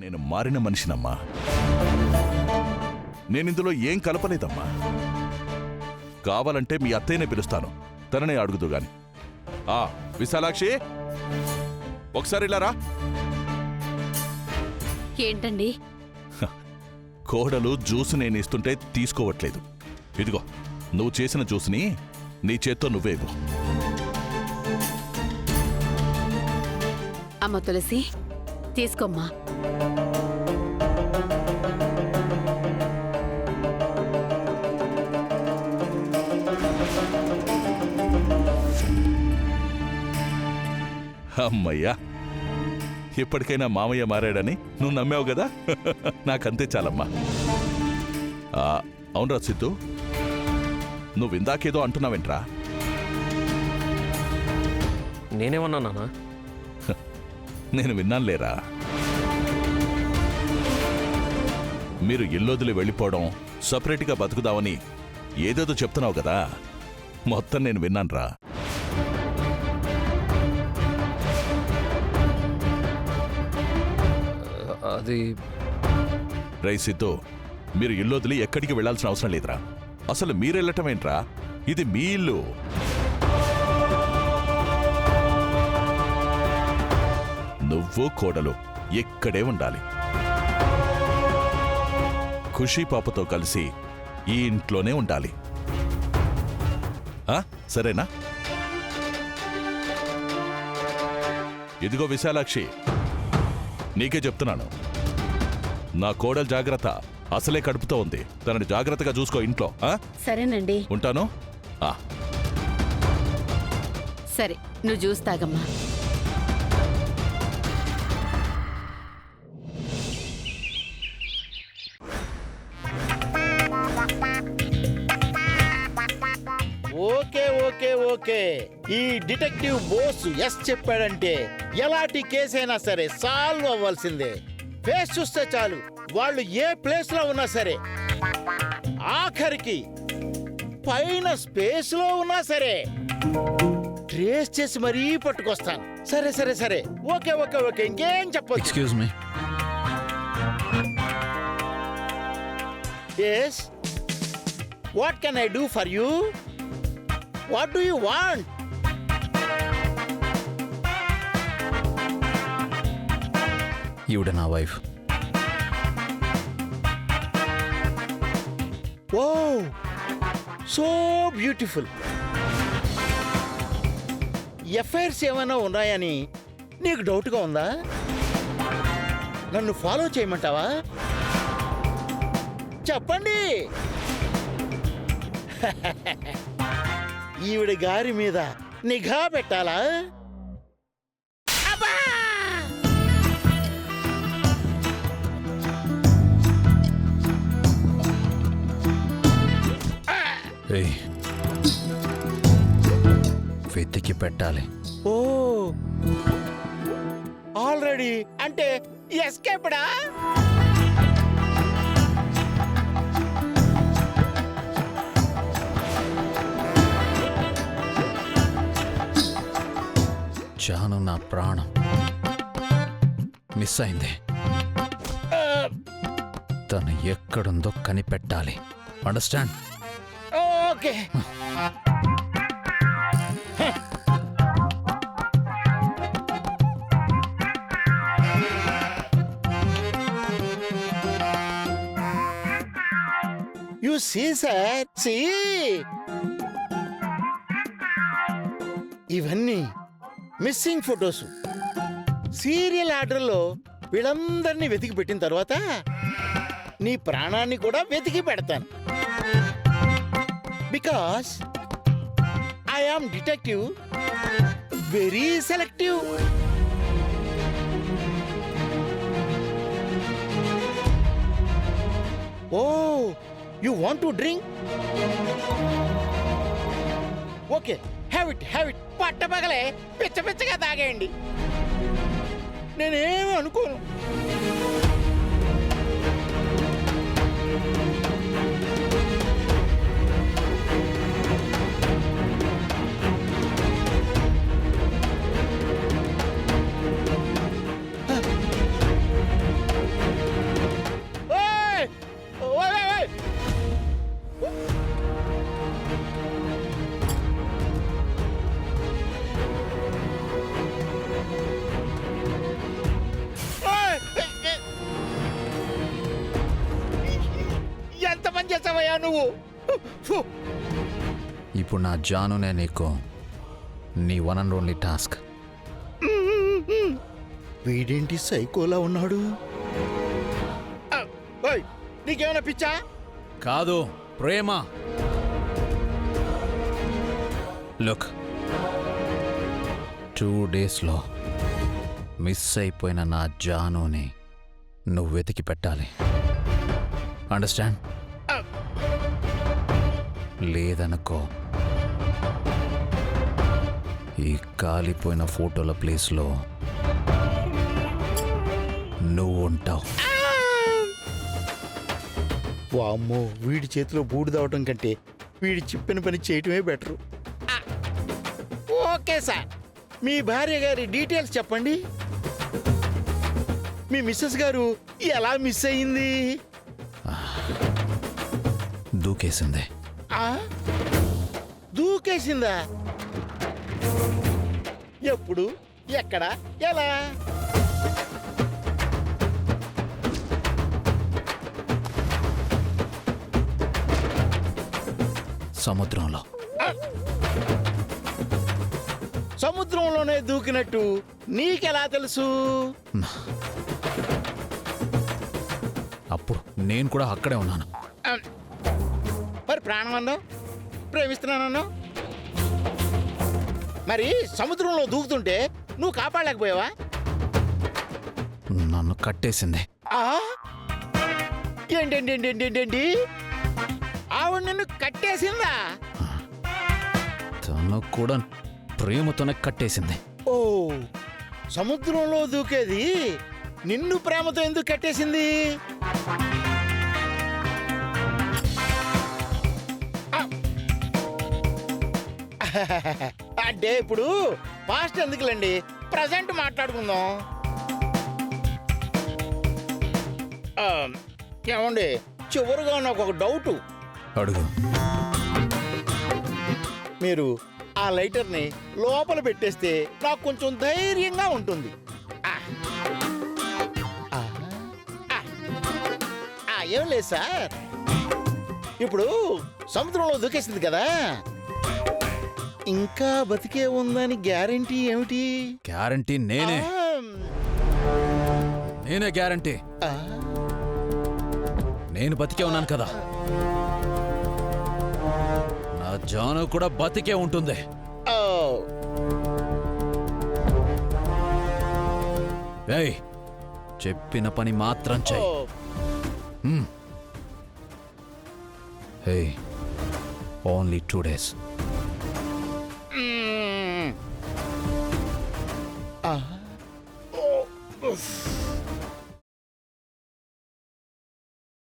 నేను మారిన మనిషినమ్మా. నేనిందులో ఏం కలపలేదమ్మా. కావాలంటే మీ అత్తయ్యనే పిలుస్తాను, తననే అడుగుదు గాని. విశాలాక్షి, ఒకసారి ఇలా రా. ఏంటండి? కోడలు జ్యూసు నేను ఇస్తుంటే తీసుకోవట్లేదు. ఇదిగో, నువ్వు చేసిన జ్యూస్ని నీ చేత్తో నువ్వే ఇవ్వు. అమ్మ తులసి, తీసుకోమ్మా. అమ్మయ్యా, ఇప్పటికైనా మామయ్య మారాడని నువ్వు నమ్మావు కదా. నాకంతే చాలమ్మా. అవునరా సిద్ధు, నువ్వు ఇందాకేదో అంటున్నావేంట్రా? నేనేమన్నా నాన్న? నేను విన్నానులేరా. మీరు ఇల్లొదిలి వెళ్ళిపోవడం, సపరేట్గా బతుకుదామని ఏదేదో చెప్తున్నావు కదా. మొత్తం నేను విన్నానురా. అది రై సిద్ధు, మీరు ఇల్లొదిలి ఎక్కడికి వెళ్లాల్సిన అవసరం లేదురా. అసలు మీరెళ్ళటం ఏంట్రా? ఇది మీ ఇల్లు. నువ్వు కోడలు ఇక్కడే ఉండాలి. ఖుషీ పాపతో కలిసి ఈ ఇంట్లోనే ఉండాలి. సరేనా? ఇదిగో విశాలాక్షి, నీకే చెప్తున్నాను, నా కోడలు జాగ్రత్త. అసలే కడుపుతో ఉంది, తనని జాగ్రత్తగా చూసుకో ఇంట్లో. సరేనండి, ఉంటాను. సరే, నువ్వు జ్యూస్ తాగమ్మా. ఓకే ఓకే ఓకే, ఈ డిటెక్టివ్ బోస్ ఎస్ చెప్పాడంటే ఎలాంటి కేసైనా సరే సాల్వ్ అవ్వాల్సిందే. ఫేస్ చూస్తే చాలు, వాళ్ళు ఏ ప్లేస్ లో ఉన్నా సరే, ఆఖరికి పైన స్పేస్ లో ఉన్నా సరే ట్రేస్ చేసి మరీ పట్టుకొస్తాను. సరే సరే సరే, ఓకే ఓకే ఓకే, ఇంకేం చెప్పొచ్చు. Excuse me. Yes, what can I do for you? What do you want? ఈవిడ నా wife. Oh, so beautiful. FIRs ఏమైనా ఉన్నాయని నీకు డౌట్గా ఉందా? నన్ను ఫాలో చేయమంటావా? చెప్పండి. ఈవిడ గారి మీద నిఘా పెట్టాలా? వెతికి పెట్టాలి. ఓ, ఆల్రెడీ అంటే ఎస్కేప్డా? జాను నా ప్రాణం. మిస్ అయింది. తను ఎక్కడుందో కనిపెట్టాలి. Understand? Okay. You see sir, see, ఇవన్నీ మిస్సింగ్ ఫొటోస్. సీరియల్ ఆర్డర్లో వీళ్ళందరినీ వెతికి పెట్టిన తర్వాత నీ ప్రాణాన్ని కూడా వెతికి పెడతాను. Because I am detective, very selective. Oh, you want to drink? Okay, have it, have it. పట్టపగలే పిచ్చ పిచ్చగా తాగేయండి, నేనేమి అనుకోను. చేసావయ్యా నువ్వు ఫు. ఇప్పుడు నా జానునే నీకు నీ వన్ అండ్ ఓన్లీ టాస్క్. వీడేంటి సైకోలా ఉన్నాడు? ఓయ్, నీకేమైనా పిచ్చా? కాదు, ప్రేమ. లుక్, 2 డేస్లో మిస్ అయిపోయిన నా జానుని నువ్వు వెతికి పెట్టాలి. అండర్స్టాండ్? లేదనుకో, ఈ కాలిపోయిన ఫోటోల ప్లేస్లో నువ్వు ఉంటావు. వామ్మో, వీడి చేతిలో బూడిదవటం కంటే వీడి చెప్పిన పని చేయటమే బెటరు. ఓకే సార్, మీ భార్య గారి డీటెయిల్స్ చెప్పండి. మీ మిస్సెస్ గారు ఎలా మిస్ అయింది? దూకేసింది. ఆ? దూకేసిందా? ఎప్పుడు, ఎక్కడ, ఎలా? సముద్రంలో. సముద్రంలోనే దూకినట్టు నీకెలా తెలుసు? అప్పుడు నేను కూడా అక్కడే ఉన్నాను. మరి ప్రాణం అన్నావు, ప్రేమిస్తున్నానన్నావు. మరి సముద్రంలో దూకుతుంటే నువ్వు కాపాడలేకపోయావా? నన్ను కట్టేసింది. ఆ? ఏంటండి ఆవిడ నిన్ను కట్టేసిందా? తను కూడా ప్రేమతోనే కట్టేసింది. ఓ, సముద్రంలో దూకేది నిన్ను ప్రేమతో ఎందుకు కట్టేసింది? అంటే ఇప్పుడు పాస్ట్ ఎందుకులేండి, ప్రజెంట్ మాట్లాడుకుందాం. ఏమండి, చివరిగా నాకు ఒక డౌటు. అడుగు. మీరు ఆ లైటర్ని లోపల పెట్టేస్తే నాకు కొంచెం ధైర్యంగా ఉంటుంది. ఏం లేదు సార్, ఇప్పుడు సముద్రంలో దూకేసింది కదా, ఇంకా బతికే ఉందని గ్యారెంటీ ఏమిటి? గ్యారంటీ నేనే గ్యారంటీ. నేను బతికే ఉన్నాను కదా, నా జాను కూడా బతికే ఉంటుంది. ఏయ్, చెప్పిన పని మాత్రం చెయ్యి. Only 2 days.